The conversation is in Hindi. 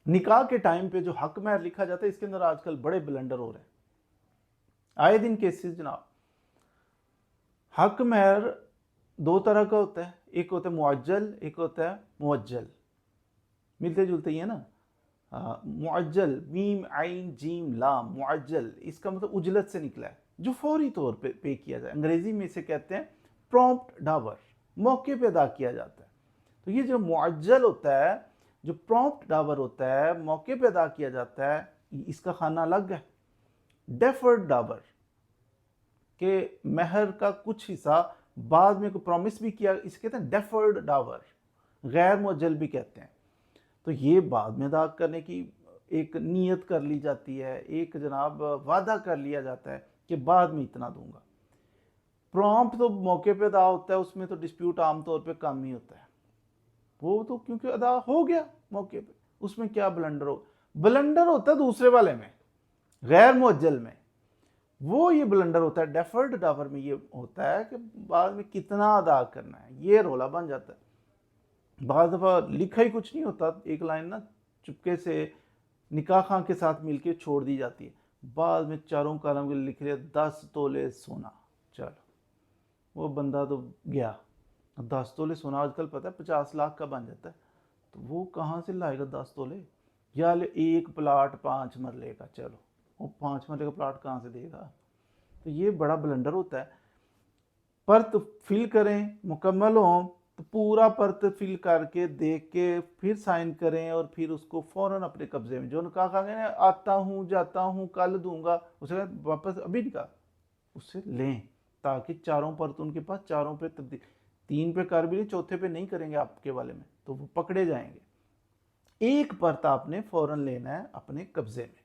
निकाह के टाइम पे जो हक महर लिखा जाता है, इसके अंदर आजकल बड़े ब्लंडर हो रहे हैं, आए दिन केसेस जनाब। हक महर दो तरह का होता है, एक होता है मुअज्जल, एक होता है मुअज्जल, मिलते जुलते ही है ना। मुअज्जल, मीम आइन जीम लाम, मुअज्जल इसका मतलब उजलत से निकला है, जो फौरी तौर पे किया जाए। अंग्रेजी में इसे कहते हैं प्रॉम्प्ट डावर, मौके पे अदा किया जाता है। तो ये जो मुअज्जल होता है, जो प्रॉम्प्ट डावर होता है, मौके पे अदा किया जाता है, इसका खाना अलग है। डेफर्ड डावर के महर का कुछ हिस्सा बाद में कोई प्रॉमिस भी किया, इसे कहते हैं डेफर्ड डावर, गैर मुअज्जल भी कहते हैं। तो ये बाद में अदा करने की एक नीयत कर ली जाती है, एक जनाब वादा कर लिया जाता है कि बाद में इतना दूंगा। प्रॉम्प्ट तो मौके पे अदा होता है, उसमें तो डिस्प्यूट आमतौर पे कम ही होता है, वो तो क्योंकि अदा हो गया मौके पे, उसमें क्या ब्लंडर हो। ब्लंडर होता है दूसरे वाले में, गैर मुअज्जल में, वो ये ब्लंडर होता है। डेफर्ड डावर में ये होता है कि बाद में कितना अदा करना है, ये रोला बन जाता है। बाद दफ़ा लिखा ही कुछ नहीं होता, एक लाइन ना चुपके से निकाह खां के साथ मिलके छोड़ दी जाती है, बाद में चारों कॉलम के लिख रहे 10 तोले सोना। चलो वो बंदा तो गया, 10 तोले सोना आजकल पता है 50 लाख का बन जाता है, तो वो कहाँ से लाएगा 10 तोले। या एक प्लाट 5 मरले का, चलो वो 5 मरले का प्लाट कहाँ से देगा। तो ये बड़ा ब्लंडर होता है। परत फिल करें, मुकम्मल हो तो पूरा परत फिल करके देख के फिर साइन करें, और फिर उसको फ़ौरन अपने कब्जे में, जो निकाह खाने ना आता हूँ जाता हूँ कल दूंगा, उसे वापस अभी निकाह उससे लें, ताकि चारों परत उनके पास, चारों पे तब्दील, 3 पे कर भी नहीं, चौथे पे नहीं करेंगे आपके वाले में तो वो पकड़े जाएंगे। एक परत आपने फ़ौरन लेना है अपने कब्जे में।